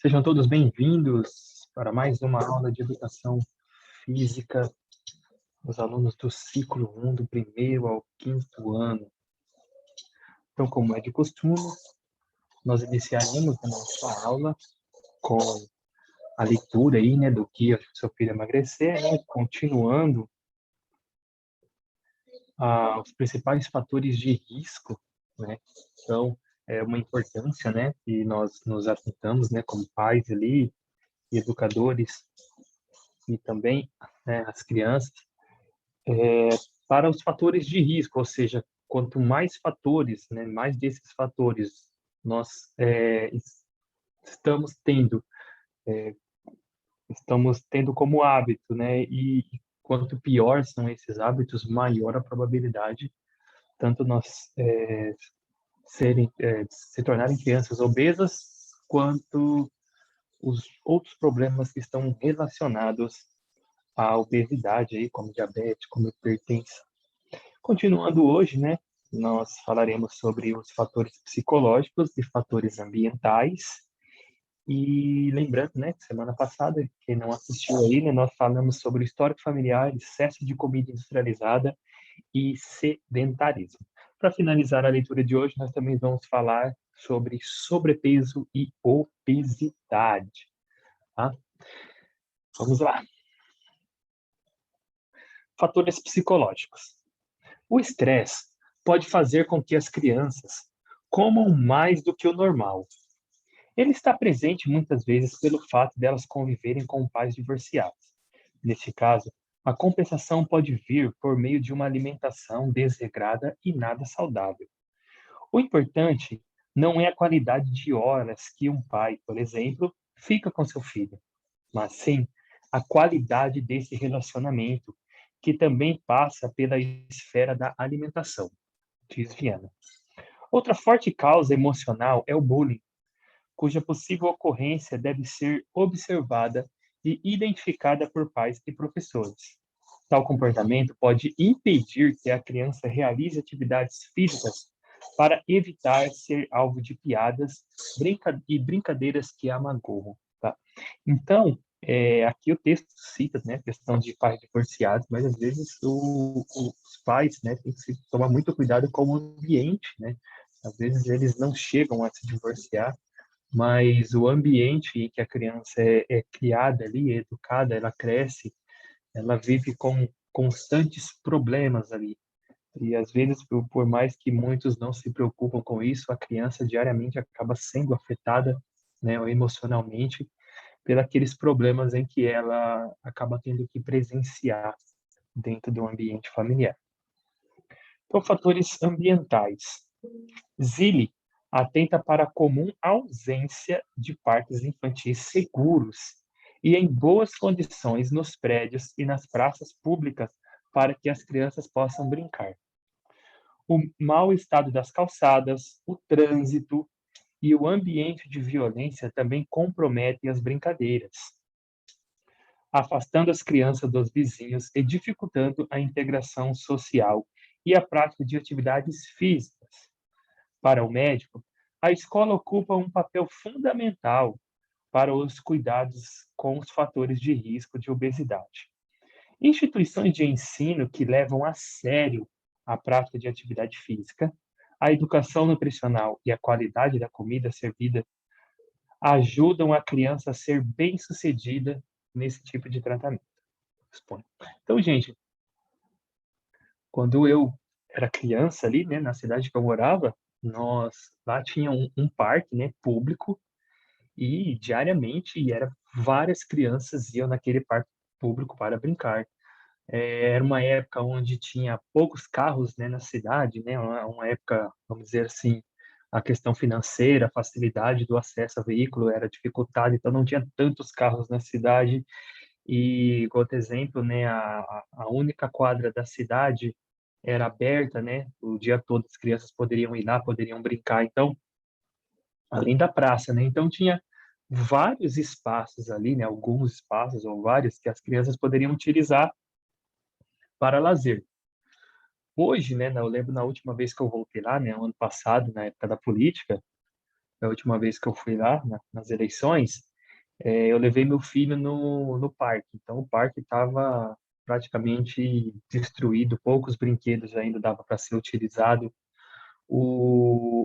Sejam todos bem-vindos para mais uma aula de educação física dos alunos do ciclo 1, do primeiro ao quinto ano. Então, como é de costume, nós iniciaremos a nossa aula com a leitura aí, né, do Guia Seu Filho Emagrecer, né, continuando os principais fatores de risco, né. Então, é uma importância, né, que nós nos atentamos, né, como pais ali, e educadores, e também, né, as crianças, para os fatores de risco, ou seja, quanto mais fatores, né, mais desses fatores nós estamos tendo, é, estamos tendo como hábito, né, e quanto pior são esses hábitos, maior a probabilidade, tanto nós se tornarem crianças obesas, quanto os outros problemas que estão relacionados à obesidade, aí, como diabetes, como hipertensão. Continuando hoje, né, nós falaremos sobre os fatores psicológicos e fatores ambientais. E lembrando, né, que semana passada, quem não assistiu aí, né, nós falamos sobre o histórico familiar, excesso de comida industrializada e sedentarismo. Para finalizar a leitura de hoje, nós também vamos falar sobre sobrepeso e obesidade. Tá? Vamos lá. Fatores psicológicos. O estresse pode fazer com que as crianças comam mais do que o normal. Ele está presente muitas vezes pelo fato delas conviverem com pais divorciados. Neste caso, a compensação pode vir por meio de uma alimentação desregrada e nada saudável. O importante não é a qualidade de horas que um pai, por exemplo, fica com seu filho, mas sim a qualidade desse relacionamento, que também passa pela esfera da alimentação, diz Viana. Outra forte causa emocional é o bullying, cuja possível ocorrência deve ser observada e identificada por pais e professores. Tal comportamento pode impedir que a criança realize atividades físicas para evitar ser alvo de piadas e brincadeiras que a magoam. Tá? Então, aqui o texto cita, né, a questão de pais divorciados, mas às vezes os pais, né, têm que tomar muito cuidado com o ambiente, né? Às vezes eles não chegam a se divorciar, mas o ambiente em que a criança é criada ali, é educada, ela cresce, ela vive com constantes problemas ali. E às vezes, por mais que muitos não se preocupam com isso, a criança diariamente acaba sendo afetada, né, emocionalmente, pelos aqueles problemas em que ela acaba tendo que presenciar dentro do ambiente familiar. Então, fatores ambientais. Zilli atenta para a comum ausência de parques infantis seguros e em boas condições nos prédios e nas praças públicas para que as crianças possam brincar. O mau estado das calçadas, o trânsito e o ambiente de violência também comprometem as brincadeiras, afastando as crianças dos vizinhos e dificultando a integração social e a prática de atividades físicas. Para o médico, a escola ocupa um papel fundamental para os cuidados com os fatores de risco de obesidade. Instituições de ensino que levam a sério a prática de atividade física, a educação nutricional e a qualidade da comida servida ajudam a criança a ser bem-sucedida nesse tipo de tratamento. Então, gente, quando eu era criança ali, né, na cidade que eu morava, nós lá tinha um parque, né, público, e diariamente várias crianças iam naquele parque público para brincar. Era uma época onde tinha poucos carros, né, na cidade, né, uma época, vamos dizer assim, a questão financeira, a facilidade do acesso a veículo era dificultada, então não tinha tantos carros na cidade. E, outro exemplo, né, a única quadra da cidade era aberta, né, o dia todo as crianças poderiam ir lá, poderiam brincar, então, além da praça, né, então tinha vários espaços ali, né, alguns espaços ou vários que as crianças poderiam utilizar para lazer. Hoje, né, eu lembro na última vez que eu voltei lá, né, ano passado, na época da política, a última vez que eu fui lá, nas eleições, Eu levei meu filho no parque, então o parque estava praticamente destruído, poucos brinquedos ainda dava para ser utilizado.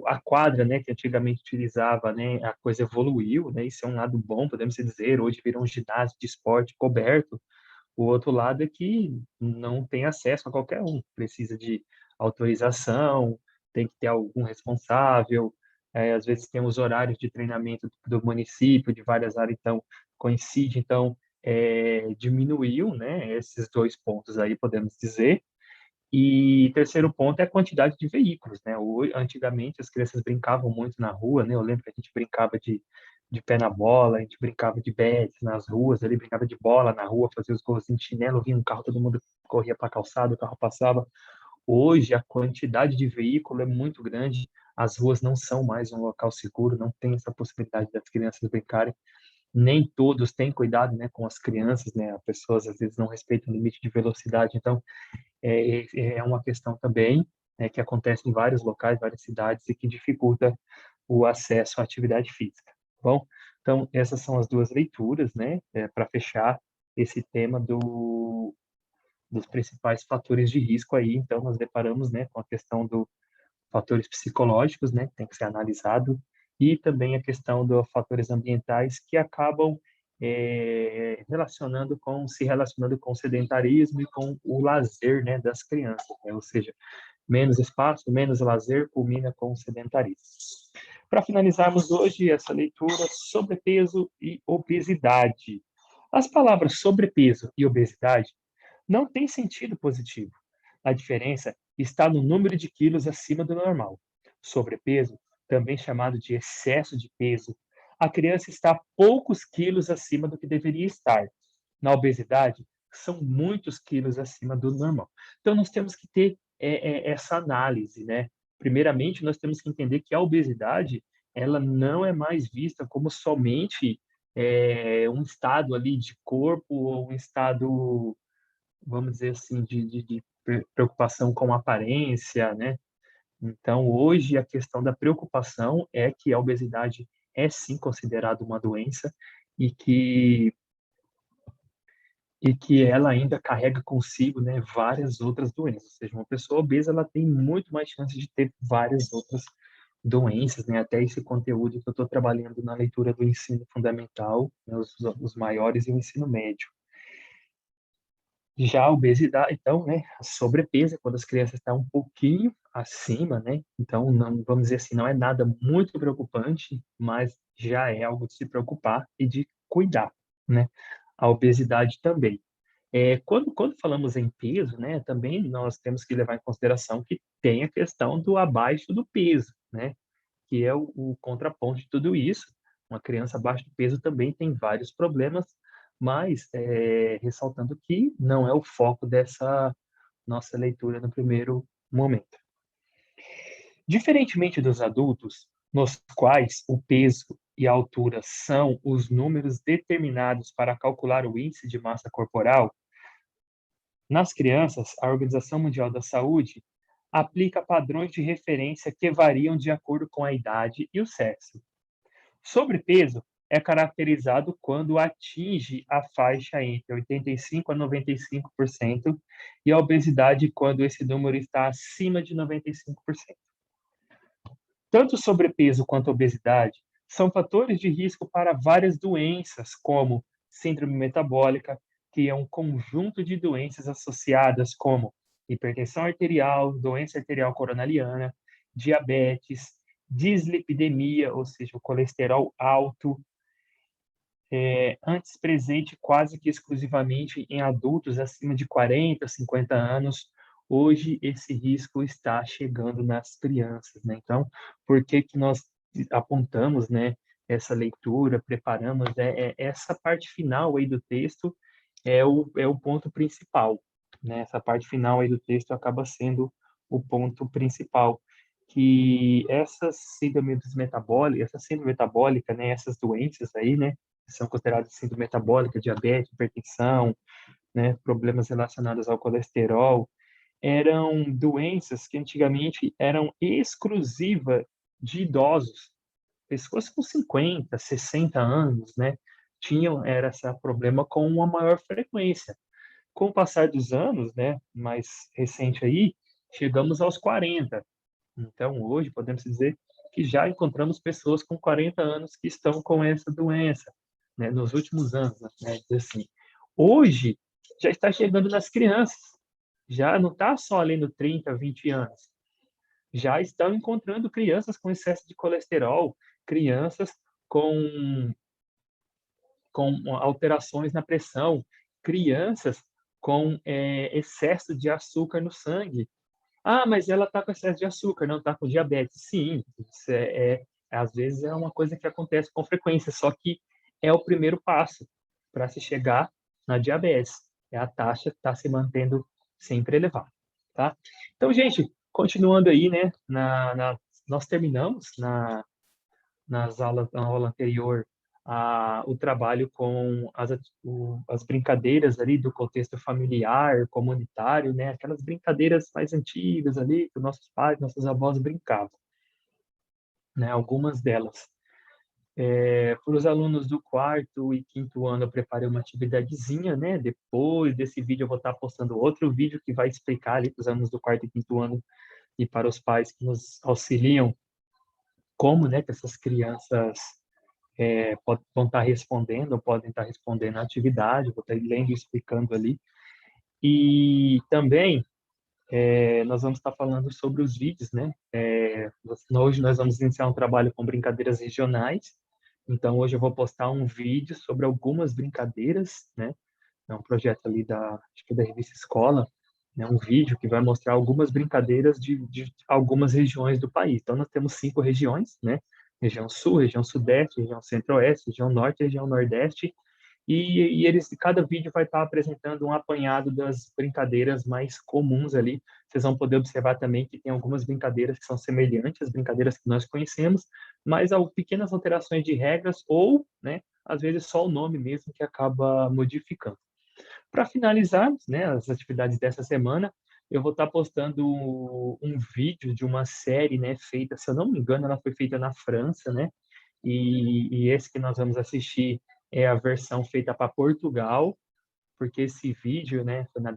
A quadra, né, que antigamente utilizava, né, a coisa evoluiu, né, isso é um lado bom, podemos dizer, hoje virou um ginásio de esporte coberto. O outro lado é que não tem acesso a qualquer um, precisa de autorização, tem que ter algum responsável, às vezes tem os horários de treinamento do município, de várias áreas, então coincide, então diminuiu, né, esses dois pontos aí, podemos dizer. E terceiro ponto é a quantidade de veículos, né? Antigamente as crianças brincavam muito na rua, né? Eu lembro que a gente brincava de pé na bola, a gente brincava de bets nas ruas, ali brincava de bola na rua, fazia os gols em chinelo, vinha um carro, todo mundo corria para a calçada, o carro passava. Hoje a quantidade de veículo é muito grande, as ruas não são mais um local seguro, não tem essa possibilidade das crianças brincarem. Nem todos têm cuidado, né, com as crianças, né? As pessoas às vezes não respeitam o limite de velocidade, então é uma questão também, né, que acontece em vários locais, várias cidades e que dificulta o acesso à atividade física. Bom, então essas são as duas leituras, né, para fechar esse tema dos principais fatores de risco aí. Então nós deparamos, né, com a questão dos fatores psicológicos, né, que tem que ser analisado, e também a questão dos fatores ambientais que acabam se relacionando com o sedentarismo e com o lazer, né, das crianças, né? Ou seja, menos espaço, menos lazer, culmina com o sedentarismo. Para finalizarmos hoje essa leitura, sobrepeso e obesidade. As palavras sobrepeso e obesidade não têm sentido positivo. A diferença está no número de quilos acima do normal. Sobrepeso, também chamado de excesso de peso, a criança está poucos quilos acima do que deveria estar. Na obesidade, são muitos quilos acima do normal. Então, nós temos que ter essa análise, né? Primeiramente, nós temos que entender que a obesidade, ela não é mais vista como somente um estado ali de corpo ou um estado, vamos dizer assim, de preocupação com a aparência, né? Então, hoje, a questão da preocupação é que a obesidade é sim considerada uma doença e que ela ainda carrega consigo, né, várias outras doenças. Ou seja, uma pessoa obesa ela tem muito mais chance de ter várias outras doenças, né? Até esse conteúdo que eu estou trabalhando na leitura do ensino fundamental, né, os maiores e o ensino médio. Já a obesidade, então, né, a sobrepeso, é quando as crianças estão um pouquinho acima, né? Então, não, vamos dizer assim, não é nada muito preocupante, mas já é algo de se preocupar e de cuidar, né? A obesidade também. Quando falamos em peso, né, também nós temos que levar em consideração que tem a questão do abaixo do peso, né? Que é o contraponto de tudo isso. Uma criança abaixo do peso também tem vários problemas, mas ressaltando que não é o foco dessa nossa leitura no primeiro momento. Diferentemente dos adultos, nos quais o peso e a altura são os números determinados para calcular o índice de massa corporal, nas crianças, a Organização Mundial da Saúde aplica padrões de referência que variam de acordo com a idade e o sexo. Sobrepeso é caracterizado quando atinge a faixa entre 85% a 95% e a obesidade quando esse número está acima de 95%. Tanto o sobrepeso quanto a obesidade são fatores de risco para várias doenças, como síndrome metabólica, que é um conjunto de doenças associadas como hipertensão arterial, doença arterial coronariana, diabetes, dislipidemia, ou seja, o colesterol alto, antes presente quase que exclusivamente em adultos acima de 40, 50 anos, hoje esse risco está chegando nas crianças, né? Então, por que que nós apontamos, né, essa leitura, preparamos, essa parte final aí do texto é o ponto principal, né? Essa parte final aí do texto acaba sendo o ponto principal, que essa síndrome metabólica, né, essas doenças aí, né, que são consideradas síndrome metabólica, diabetes, hipertensão, né, problemas relacionados ao colesterol, eram doenças que antigamente eram exclusivas de idosos, pessoas com 50, 60 anos, né? tinham era esse problema com uma maior frequência. Com o passar dos anos, né, mais recente aí, chegamos aos 40. Então, hoje, podemos dizer que já encontramos pessoas com 40 anos que estão com essa doença, né, nos últimos anos, né, dizer assim. Hoje, já está chegando nas crianças, já não está só ali no 30, 20 anos, já estão encontrando crianças com excesso de colesterol, crianças com, com alterações na pressão, crianças com excesso de açúcar no sangue. Ah, mas ela está com excesso de açúcar, não está com diabetes. Sim, isso às vezes é uma coisa que acontece com frequência, só que é o primeiro passo para se chegar na diabetes. É a taxa que está se mantendo sempre elevada, tá? Então, gente, continuando aí, né, nós terminamos na aula anterior o trabalho com as brincadeiras ali do contexto familiar, comunitário, né? Aquelas brincadeiras mais antigas ali que nossos pais, nossos avós brincavam, né? Algumas delas. Para os alunos do quarto e quinto ano, eu preparei uma atividadezinha, né? Depois desse vídeo, eu vou estar postando outro vídeo que vai explicar ali para os alunos do quarto e quinto ano e para os pais que nos auxiliam como, né, que essas crianças vão estar respondendo, ou podem estar respondendo à atividade, vou estar lendo e explicando ali. E também nós vamos estar falando sobre os vídeos, né? Hoje nós vamos iniciar um trabalho com brincadeiras regionais, então hoje eu vou postar um vídeo sobre algumas brincadeiras, né? É um projeto ali acho que da revista Escola, né? Um vídeo que vai mostrar algumas brincadeiras de algumas regiões do país. Então nós temos 5 regiões, né? Região Sul, região Sudeste, região Centro-Oeste, região Norte, região Nordeste, cada vídeo vai estar apresentando um apanhado das brincadeiras mais comuns ali. Vocês vão poder observar também que tem algumas brincadeiras que são semelhantes às brincadeiras que nós conhecemos, mas há pequenas alterações de regras ou, né, às vezes só o nome mesmo que acaba modificando. Para finalizarmos, né, as atividades dessa semana, eu vou estar postando um vídeo de uma série, né, feita, se eu não me engano, ela foi feita na França, né? E esse que nós vamos assistir é a versão feita para Portugal, porque esse vídeo, né, foi na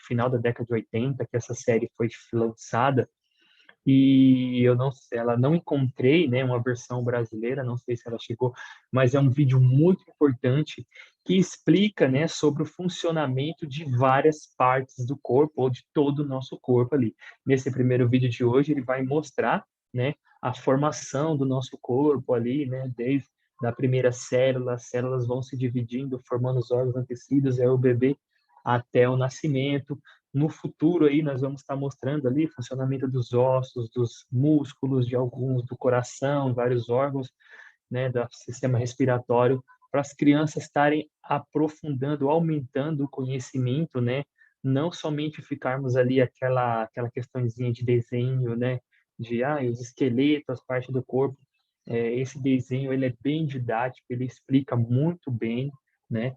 final da década de 80 que essa série foi lançada, e ela não encontrei, né, uma versão brasileira, não sei se ela chegou, mas é um vídeo muito importante que explica, né, sobre o funcionamento de várias partes do corpo ou de todo o nosso corpo ali. Nesse primeiro vídeo de hoje, ele vai mostrar, né, a formação do nosso corpo ali, né, desde da primeira célula, as células vão se dividindo, formando os órgãos, tecidos, é o bebê até o nascimento. No futuro aí nós vamos estar mostrando ali funcionamento dos ossos, dos músculos, de alguns do coração, vários órgãos, né, do sistema respiratório, para as crianças estarem aprofundando, aumentando o conhecimento, né, não somente ficarmos ali aquela questãozinha de desenho, né, de os esqueletos, as partes do corpo. Esse desenho ele é bem didático, ele explica muito bem, né?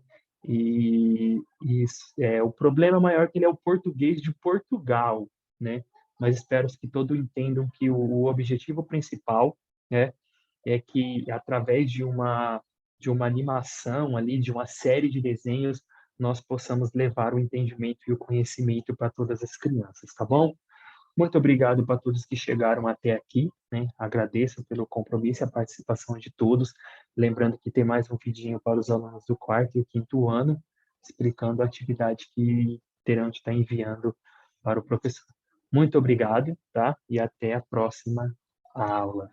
O problema maior é que ele é o português de Portugal, né? Mas espero que todos entendam que o objetivo principal, né, é que através de uma animação ali, de uma série de desenhos, nós possamos levar o entendimento e o conhecimento para todas as crianças, tá bom? Muito obrigado para todos que chegaram até aqui, né? Agradeço pelo compromisso e a participação de todos. Lembrando que tem mais um vidinho para os alunos do quarto e quinto ano, explicando a atividade que terão de estar enviando para o professor. Muito obrigado, tá? E até a próxima aula.